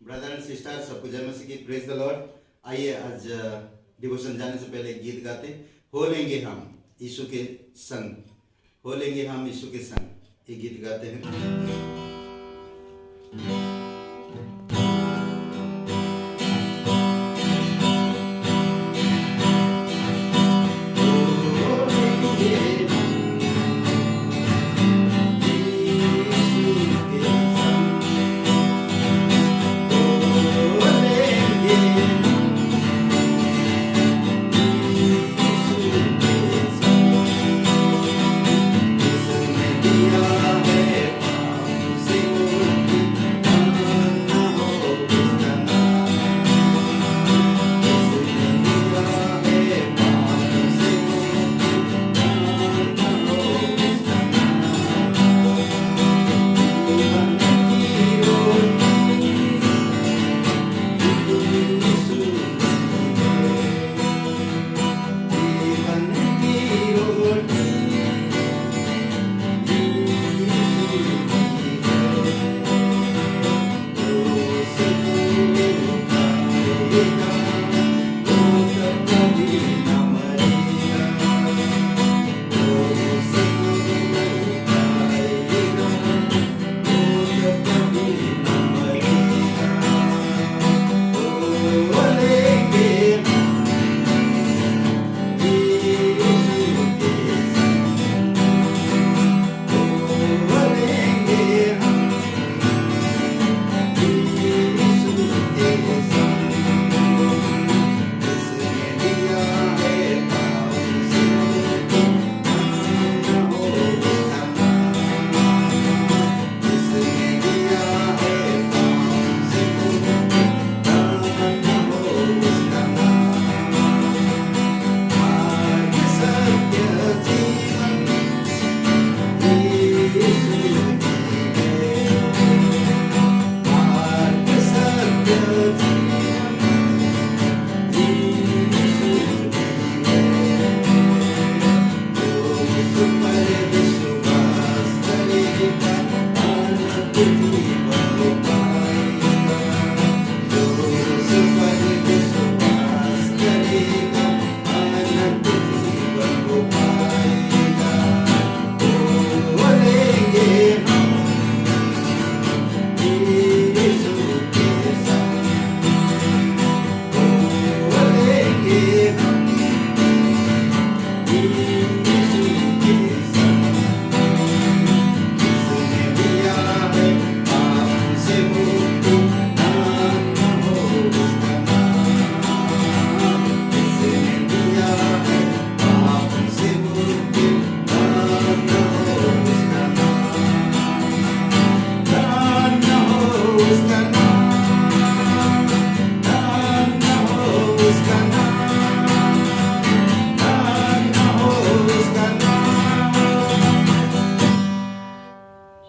Brother and sister, सबको जय मसीह की। Praise the Lord. आइए आज डिवोशन जाने से पहले गीत गाते। हो लेंगे हम यीशु के संग, हो लेंगे हम यीशु के संग, ये गीत गाते हैं।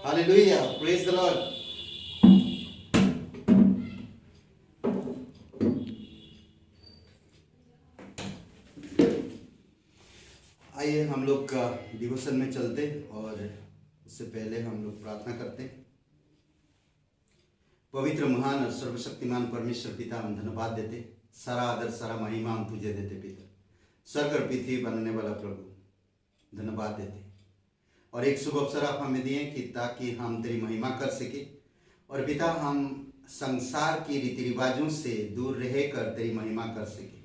Hallelujah, praise the Lord. आइए हम लोग का डिवोशन में चलते और उससे पहले हम लोग प्रार्थना करते। पवित्र, महान और सर्वशक्तिमान परमेश्वर पिता, हम धन्यवाद देते, सारा आदर सारा महिमा हम तुझे देते पिता। स्वर्ग और पृथ्वी बनाने वाला प्रभु, धन्यवाद देते। और एक शुभ अवसर आप हमें दिए कि ताकि हम तेरी महिमा कर सके। और पिता, हम संसार की रीति रिवाजों से दूर रहकर तेरी महिमा कर सके।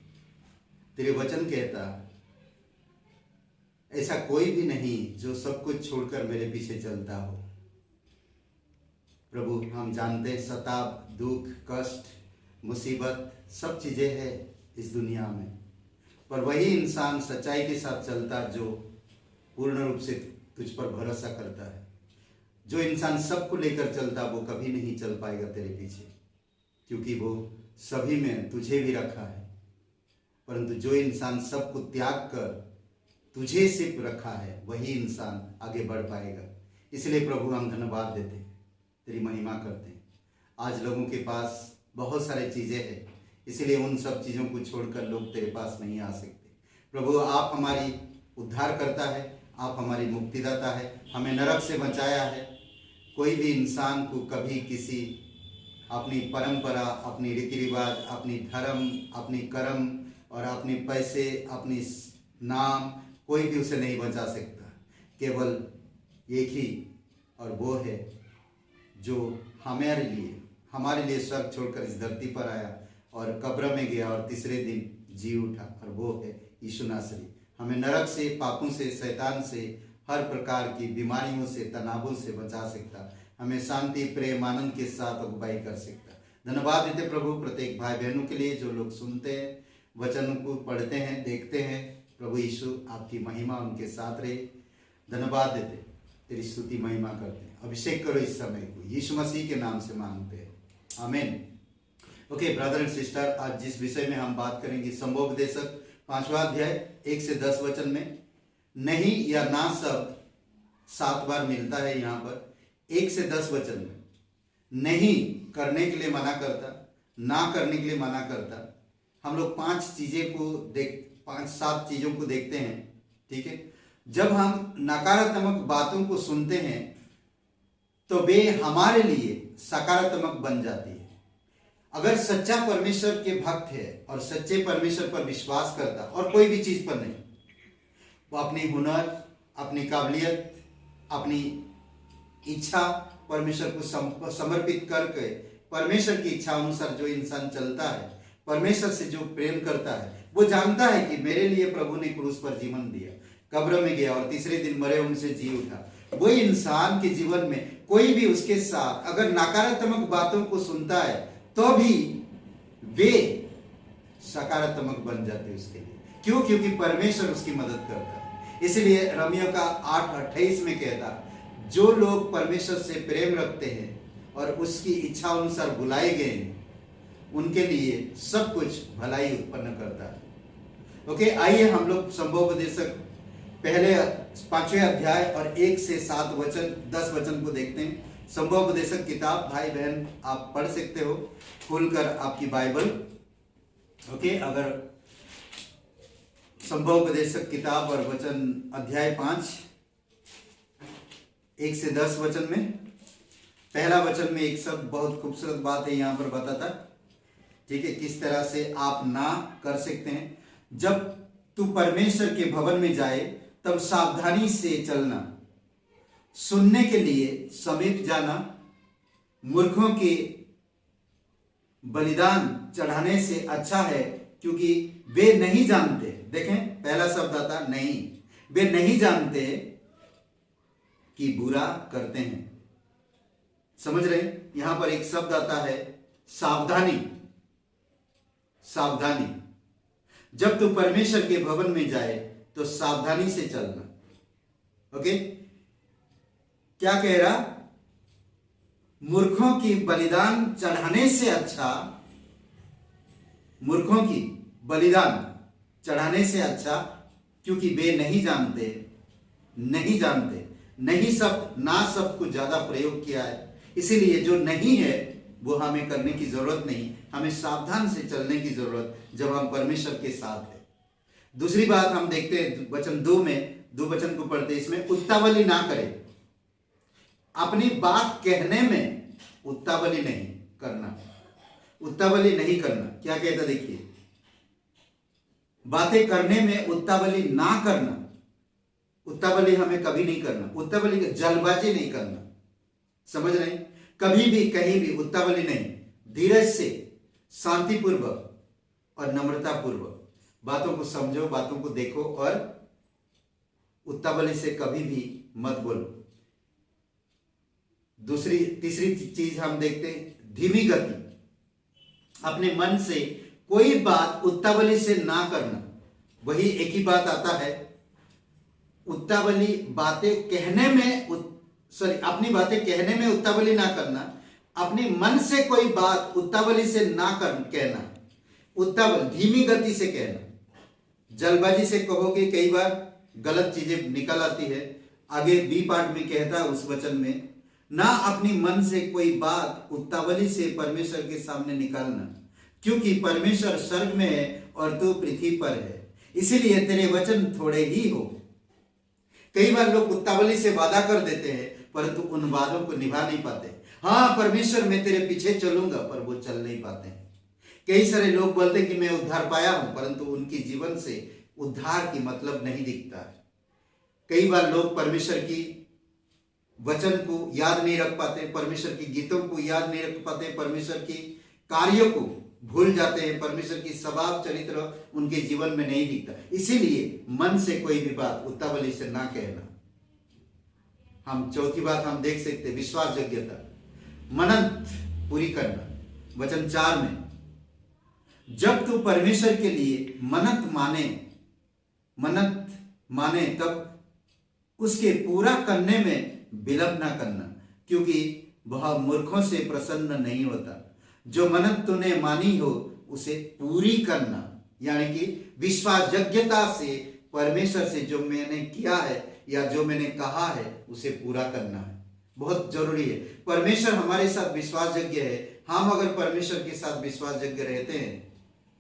तेरे वचन कहता, ऐसा कोई भी नहीं जो सब कुछ छोड़कर मेरे पीछे चलता हो। प्रभु, हम जानते हैं सताप, दुख, कष्ट, मुसीबत सब चीज़ें हैं इस दुनिया में, पर वही इंसान सच्चाई के साथ चलता जो पूर्ण रूप से तुझ पर भरोसा करता है। जो इंसान सबको लेकर चलता वो कभी नहीं चल पाएगा तेरे पीछे, क्योंकि वो सभी में तुझे भी रखा है। परंतु जो इंसान सबको त्याग कर तुझे सिर्फ रखा है, वही इंसान आगे बढ़ पाएगा। इसलिए प्रभु, हम धन्यवाद देते, तेरी महिमा करते हैं। आज लोगों के पास बहुत सारी चीज़ें हैं, इसलिए उन सब चीज़ों को छोड़कर लोग तेरे पास नहीं आ सकते। प्रभु, आप हमारी उद्धार करता है, आप हमारी मुक्तिदाता है, हमें नरक से बचाया है। कोई भी इंसान को कभी किसी अपनी परंपरा, अपनी रीति रिवाज, अपनी धर्म, अपनी कर्म और अपने पैसे, अपनी नाम, कोई भी उसे नहीं बचा सकता। केवल एक ही, और वो है जो हमारे लिए स्वर्ग छोड़कर इस धरती पर आया और कब्र में गया और तीसरे दिन जी उठा, और वो है यीशु नासरी। हमें नरक से, पापों से, शैतान से, हर प्रकार की बीमारियों से, तनावों से बचा सकता, हमें शांति, प्रेम, आनंद के साथ अगुवाई कर सकता। धन्यवाद देते प्रभु प्रत्येक भाई बहनों के लिए जो लोग सुनते हैं, वचन को पढ़ते हैं, देखते हैं। प्रभु यीशु आपकी महिमा उनके साथ रहे। धन्यवाद देते, तेरी स्तुति महिमा करते हैं। अभिषेक करो इस समय को, यीशु मसीह के नाम से मांगते हैं, आमीन। ओके ब्रदर एंड सिस्टर, आज जिस विषय में हम बात करेंगे, संभोपदेशक 5वां अध्याय 1 से 10 वचन में नहीं या ना शब्द 7 बार मिलता है। यहाँ पर 1 से 10 वचन में नहीं करने के लिए मना करता, ना करने के लिए मना करता। हम लोग 5 7 चीजों को देखते हैं, ठीक है। जब हम नकारात्मक बातों को सुनते हैं तो वे हमारे लिए सकारात्मक बन जाती है। अगर सच्चा परमेश्वर के भक्त है और सच्चे परमेश्वर पर विश्वास करता, और कोई भी चीज पर नहीं, वो अपनी हुनर, अपनी काबिलियत, अपनी इच्छा परमेश्वर को समर्पित करके, परमेश्वर की इच्छा अनुसार जो इंसान चलता है, परमेश्वर से जो प्रेम करता है, वो जानता है कि मेरे लिए प्रभु ने क्रूस पर जीवन दिया, कब्र में गया और तीसरे दिन मरे उनसे जी उठा। वो इंसान के जीवन में कोई भी उसके साथ अगर नकारात्मक बातों को सुनता है तो भी वे सकारात्मक बन जाते उसके लिए। क्यों? क्योंकि परमेश्वर उसकी मदद करता है। इसलिए रोमियो का 8:28 में कहता, जो लोग परमेश्वर से प्रेम रखते हैं और उसकी इच्छा अनुसार बुलाए गए हैं, उनके लिए सब कुछ भलाई उत्पन्न करता है। ओके, आइए हम लोग संभोपदेशक पहले 5वें अध्याय और 1 से 7 वचन 10 वचन को देखते हैं। संभोपदेशक किताब, भाई बहन आप पढ़ सकते हो खोलकर आपकी बाइबल। ओके, अगर संभोपदेशक किताब और वचन अध्याय 5 1 से 10 वचन में पहला वचन में एक सब बहुत खूबसूरत बात है यहाँ पर बताता, ठीक है, किस तरह से आप ना कर सकते हैं। जब तू परमेश्वर के भवन में जाए तब सावधानी से चलना, सुनने के लिए समीप जाना, मूर्खों के बलिदान चढ़ाने से अच्छा है, क्योंकि वे नहीं जानते। देखें, पहला शब्द आता नहीं, वे नहीं जानते कि बुरा करते हैं। समझ रहे हैं? यहां पर एक शब्द आता है सावधानी। सावधानी, जब तू परमेश्वर के भवन में जाए तो सावधानी से चलना। ओके, क्या कह रहा? मूर्खों की बलिदान चढ़ाने से अच्छा, मूर्खों की बलिदान चढ़ाने से अच्छा, क्योंकि वे नहीं जानते। नहीं जानते, नहीं शब्द, ना शब्द को ज्यादा प्रयोग किया है। इसीलिए जो नहीं है वो हमें करने की जरूरत नहीं, हमें सावधान से चलने की जरूरत जब हम परमेश्वर के साथ है। दूसरी बात हम देखते हैं वचन 2 में, 2 वचन को पढ़ते, इसमें उतावली ना करे। अपनी बात कहने में उतावली नहीं करना, उतावली नहीं करना। क्या कहता देखिए, बातें करने में उतावली ना करना। उतावली हमें कभी नहीं करना, उतावली जल्दबाजी नहीं करना। समझ रहे? कभी भी कहीं भी उतावली नहीं, धीरज से, शांतिपूर्वक और नम्रतापूर्वक बातों को समझो, बातों को देखो, और उतावली से कभी भी मत बोलो। तीसरी चीज हम देखते हैं धीमी गति। अपने मन से कोई बात उतावली से ना करना। वही एक ही बात आता है, उतावली बातें कहने में अपनी बातें कहने में उतावली ना करना। अपने मन से कोई बात उतावली से ना कहना, उतावल धीमी गति से कहना। जल्दबाजी से कहोगे कई बार गलत चीजें निकल आती है। आगे बी पार्ट में कहता है उस वचन में, ना अपनी मन से कोई बात उतावली से परमेश्वर के सामने निकालना, क्योंकि परमेश्वर स्वर्ग में है और तू पृथ्वी पर है, इसीलिए तेरे वचन थोड़े ही हो। कई बार लोग उतावली से वादा कर देते हैं परंतु उन वादों को निभा नहीं पाते। हाँ, परमेश्वर मैं तेरे पीछे चलूंगा, पर वो चल नहीं पाते हैं। कई सारे लोग बोलते हैं कि मैं उद्धार पाया हूं, परंतु उनके जीवन से उद्धार की मतलब नहीं दिखता है। कई बार लोग परमेश्वर की वचन को याद नहीं रख पाते, परमेश्वर की गीतों को याद नहीं रख पाते, परमेश्वर की कार्यों को भूल जाते हैं, परमेश्वर की स्वभाव चरित्र उनके जीवन में नहीं दिखता। इसीलिए मन से कोई भी बात उतावली से ना कहना। हम चौथी बात हम देख सकते, विश्वास योग्यता, मनंत पूरी करना। वचन 4 में, जब तू परमेश्वर के लिए मनंत माने तब उसके पूरा करने में विलंब ना करना, क्योंकि वह मूर्खों से प्रसन्न नहीं होता। जो मनंत तूने मानी हो उसे पूरी करना, यानी कि विश्वास योग्यता से परमेश्वर से जो मैंने किया है या जो मैंने कहा है उसे पूरा करना है, बहुत जरूरी है। परमेश्वर हमारे साथ विश्वास योग्य है। हम अगर परमेश्वर के साथ विश्वास योग्य रहते हैं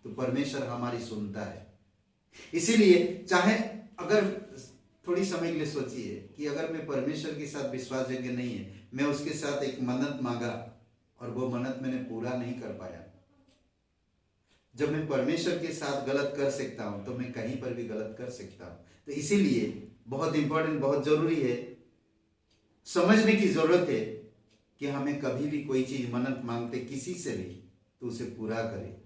तो परमेश्वर हमारी सुनता है। इसीलिए चाहे अगर थोड़ी समय के लिए सोचिए कि अगर मैं परमेश्वर के साथ विश्वास योग्य नहीं है, मैं उसके साथ एक मन्नत मांगा और वो मन्नत मैंने पूरा नहीं कर पाया। जब मैं परमेश्वर के साथ गलत कर सकता हूं तो मैं कहीं पर भी गलत कर सकता हूं। तो इसीलिए बहुत इंपॉर्टेंट, बहुत जरूरी है, समझने की जरूरत है कि हमें कभी भी कोई चीज मन्नत मांगते किसी से भी तो उसे पूरा करें।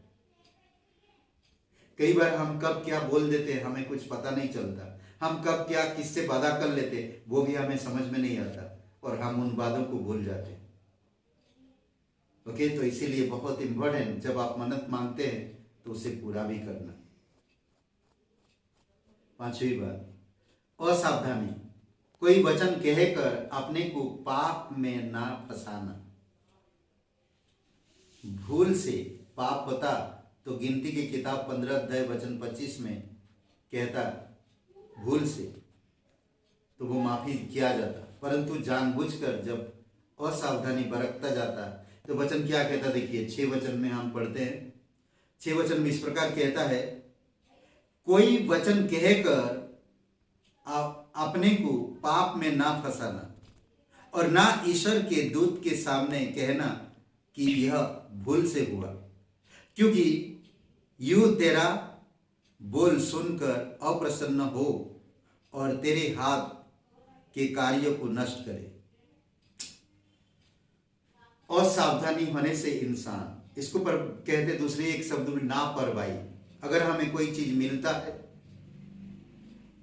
कई बार हम कब क्या बोल देते हैं हमें कुछ पता नहीं चलता। हम कब क्या किससे वादा कर लेते वो भी हमें समझ में नहीं आता और हम उन वादों को भूल जाते हैं। ओके, तो इसीलिए बहुत इंपॉर्टेंट, जब आप मन्नत मांगते हैं तो उसे पूरा भी करना। 5वीं बात, असावधानी, कोई वचन कहकर अपने को पाप में ना फंसाना। भूल से पाप होता तो गिनती की किताब 15 अध्याय वचन 25 में कहता भूल से तो वो माफी किया जाता, परंतु जानबूझकर जब असावधानी बरतता जाता तो वचन क्या कहता, देखिए 6 वचन में हम पढ़ते हैं। 6 वचन में इस प्रकार कहता है, कोई वचन कहकर आप अपने को पाप में ना फंसाना और ना ईश्वर के दूत के सामने कहना कि यह भूल से हुआ, क्योंकि यूं तेरा बोल सुनकर अप्रसन्न हो और तेरे हाथ के कार्यों को नष्ट करे। असावधानी होने से इंसान, इसको पर कहते दूसरे एक शब्द में नापरवाही। अगर हमें कोई चीज मिलता है,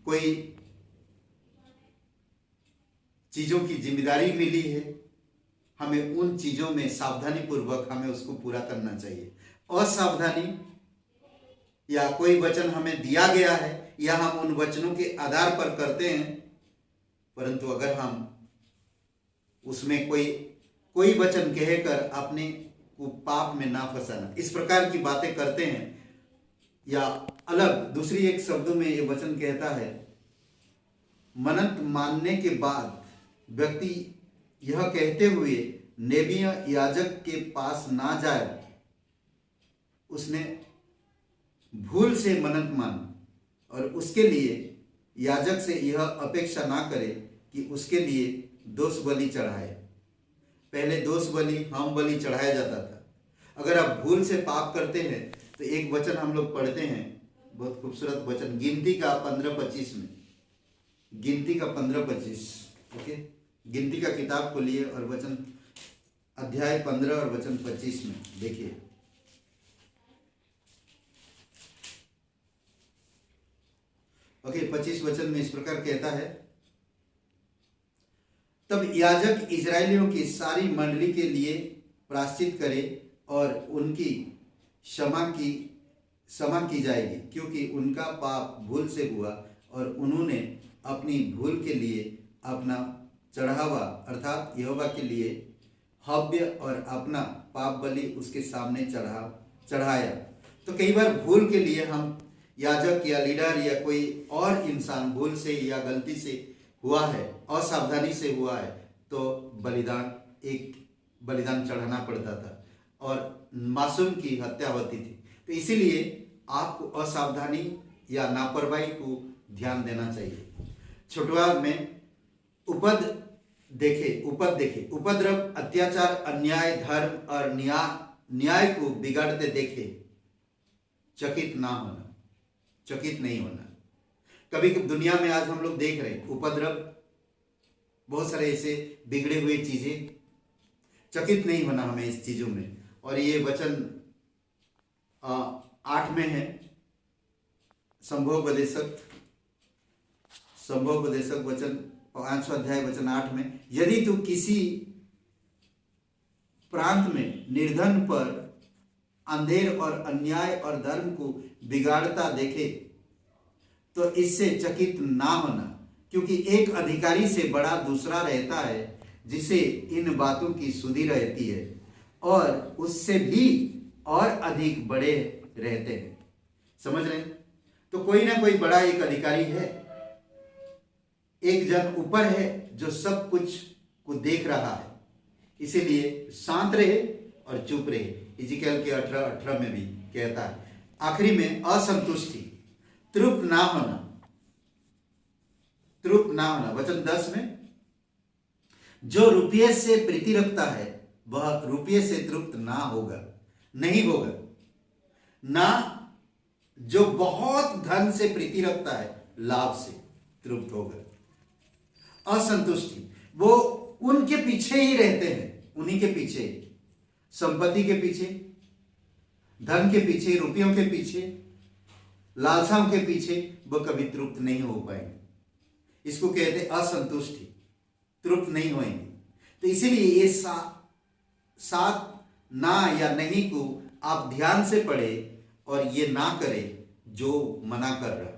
कोई चीजों की जिम्मेदारी मिली है, हमें उन चीजों में सावधानी पूर्वक हमें उसको पूरा करना चाहिए। असावधानी या कोई वचन हमें दिया गया है या हम उन वचनों के आधार पर करते हैं, परंतु अगर हम उसमें कोई वचन कहकर अपने को पाप में ना फंसाना, इस प्रकार की बातें करते हैं, या अलग दूसरी एक शब्दों में ये वचन कहता है, मन्नत मानने के बाद व्यक्ति यह कहते हुए नेबी याजक के पास ना जाए, उसने भूल से मन्नत मान और उसके लिए याजक से यह अपेक्षा ना करे कि उसके लिए दोष बलि चढ़ाए। पहले दोष बलि, होम बलि चढ़ाया जाता था। अगर आप भूल से पाप करते हैं तो एक वचन हम लोग पढ़ते हैं, बहुत खूबसूरत वचन, गिनती का 15:25 में, गिनती का 15:25। ओके, गिनती का किताब खोलिए और वचन अध्याय 15 और वचन 25 में देखिए। ओके, 25 वचन में इस प्रकार कहता है, तब याजक इजरायलियों की सारी मंडली के लिए प्रायश्चित करे और उनकी क्षमा की जाएगी, क्योंकि उनका पाप भूल से हुआ और उन्होंने अपनी भूल के लिए अपना चढ़ावा अर्थात यहोवा के लिए हव्य और अपना पाप बलि उसके सामने चढ़ाया। तो कई बार भूल के लिए हम याजक या लीडर या कोई और इंसान भूल से या गलती से हुआ है, असावधानी से हुआ है, तो बलिदान चढ़ाना पड़ता था और मासूम की हत्या होती थी। तो इसीलिए आपको असावधानी या लापरवाही को ध्यान देना चाहिए। छठवां में उपद देखे, उपद्रव, अत्याचार, अन्याय, धर्म और न्याय को बिगड़ते देखे चकित ना होना, चकित नहीं होना। कभी कभी दुनिया में आज हम लोग देख रहे हैं उपद्रव, बहुत सारे ऐसे बिगड़े हुए चीजें, चकित नहीं होना हमें इस चीजों में। और ये वचन 8 में है, संभवोपदेशक वचन 5वां अध्याय वचन 8 में, यदि तू किसी प्रांत में निर्धन पर अंधेर और अन्याय और धर्म को बिगाड़ता देखे तो इससे चकित ना होना, क्योंकि एक अधिकारी से बड़ा दूसरा रहता है जिसे इन बातों की सुधि रहती है और उससे भी और अधिक बड़े रहते हैं। समझ रहे हैं? तो कोई ना कोई बड़ा एक अधिकारी है, एक जन ऊपर है जो सब कुछ को देख रहा है, इसीलिए शांत रहे और चुप रहे। इज़िकियल के 18 में भी कहता है। आखिरी में असंतुष्टि, तृप्त ना होना, वचन 10 में, जो रुपये से प्रीति रखता है वह रुपये से तृप्त नहीं होगा, ना जो बहुत धन से प्रीति रखता है लाभ से तृप्त होगा। असंतुष्टि, वो उनके पीछे ही रहते हैं, उन्हीं के पीछे, संपत्ति के पीछे, धन के पीछे, रुपयों के पीछे, लालसाओं के पीछे, वो कभी तृप्त नहीं हो पाएंगे। इसको कहते हैं असंतुष्टि, तृप्त नहीं होंगे। तो इसीलिए ये सात ना या नहीं को आप ध्यान से पढ़े और ये ना करें जो मना कर रहा।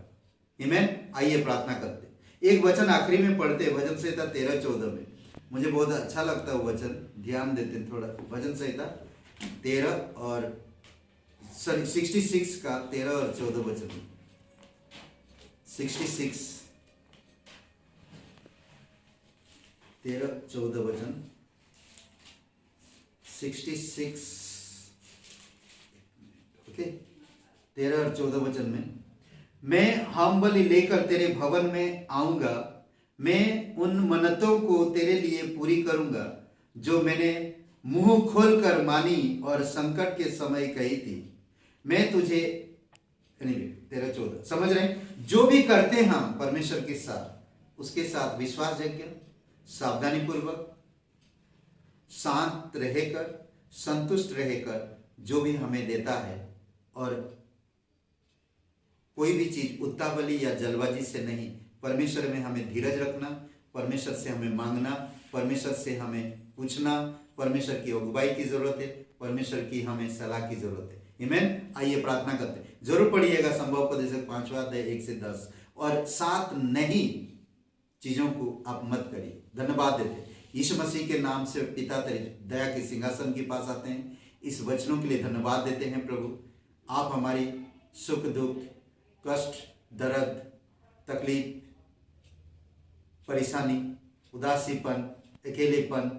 आमीन। आइए प्रार्थना करते। एक वचन आखिरी में पढ़ते, भजन संहिता 13-14 में। मुझे बहुत अच्छा लगता है वो वचन, ध्यान देते हैं थोड़ा। भजन संहिता 66 का 13 और 14 वचन। 66 13-14 वचन। 66 ओके 13 और 14 वचन में, मैं हम बलि लेकर तेरे भवन में आऊंगा, मैं उन मन्नतों को तेरे लिए पूरी करूंगा जो मैंने मुंह खोलकर मानी और संकट के समय कही थी। मैं तुझे 13-14 समझ रहे हैं? जो भी करते हैं हम परमेश्वर के साथ, उसके साथ विश्वास यज्ञ, सावधानी पूर्वक, शांत रहकर, संतुष्ट रहकर जो भी हमें देता है, और कोई भी चीज उत्तावली या जल्दबाजी से नहीं, परमेश्वर में हमें धीरज रखना, परमेश्वर से हमें मांगना, परमेश्वर से हमें पूछना, परमेश्वर की अगुवाई की जरूरत है, परमेश्वर की हमें सलाह की जरूरत है। आमीन। आइए प्रार्थना करते हैं। जरूर पढ़िएगा संभवोपदेशक 5वां अध्याय 1 से 10, और 7 नहीं चीजों को आप मत करिए। धन्यवाद देते यीशु मसीह के नाम से पिता तेरे दया के सिंहासन के पास आते हैं। इस वचनों के लिए धन्यवाद देते हैं प्रभु। आप हमारी सुख दुख, कष्ट, दर्द, तकलीफ, परेशानी, उदासीपन, अकेलेपन,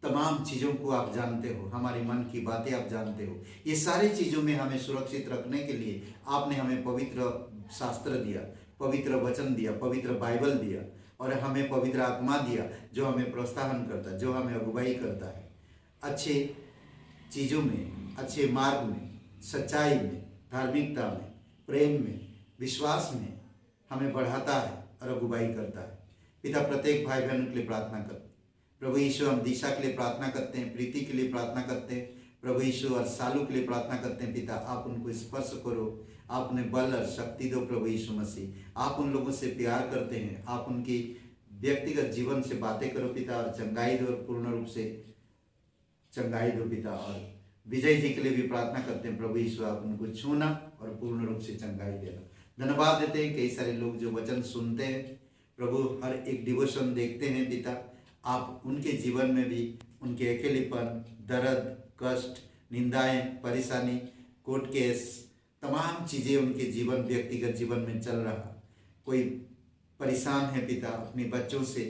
तमाम चीज़ों को आप जानते हो, हमारे मन की बातें आप जानते हो। ये सारी चीज़ों में हमें सुरक्षित रखने के लिए आपने हमें पवित्र शास्त्र दिया, पवित्र वचन दिया, पवित्र बाइबल दिया, और हमें पवित्र आत्मा दिया जो हमें प्रोत्साहन करता है, जो हमें अगुवाई करता है अच्छे चीज़ों में, अच्छे मार्ग में, सच्चाई में, धार्मिकता में, प्रेम में, विश्वास में हमें बढ़ाता है और अगुवाई करता है। पिता प्रत्येक भाई बहन के लिए प्रार्थना करते प्रभु यीशु। हम दिशा के लिए प्रार्थना करते हैं, प्रीति के लिए प्रार्थना करते हैं प्रभु यीशु, और सालू के लिए प्रार्थना करते हैं। पिता आप उनको स्पर्श करो, आप उन्हें बल और शक्ति दो प्रभु यीशु मसीह। आप उन लोगों से प्यार करते हैं, आप उनकी व्यक्तिगत जीवन से बातें करो पिता, और चंगाई दो, और पूर्ण रूप से चंगाई दो पिता। और विजय जी के लिए भी प्रार्थना करते हैं प्रभु यीशु, आप उनको छूना और पूर्ण रूप से चंगाई देना। धन्यवाद देते हैं कई सारे लोग जो वचन सुनते हैं प्रभु, हर एक डिवोशन देखते हैं पिता, आप उनके जीवन में भी उनके अकेलेपन, दर्द, कष्ट, निंदाएं, परेशानी, कोर्ट केस, तमाम चीज़ें उनके जीवन, व्यक्तिगत जीवन में चल रहा। कोई परेशान है पिता अपने बच्चों से,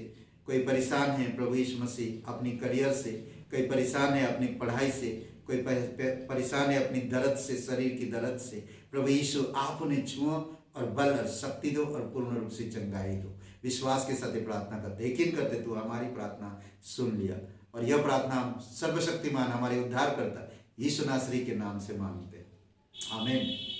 कोई परेशान है प्रभु यीशु मसीह अपनी करियर से, कोई परेशान है अपनी पढ़ाई से, कोई परेशान है अपनी दर्द से, शरीर की दर्द से। प्रभु यीशु आप उन्हें छुओ और बल और शक्ति दो और पूर्ण रूप से चंगाई दो। विश्वास के साथ ये प्रार्थना करते, यकीन करते तू हमारी प्रार्थना सुन लिया। और यह प्रार्थना हम सर्वशक्तिमान हमारे उद्धार करता यीशु नासरी के नाम से मांगते हैं, आमीन।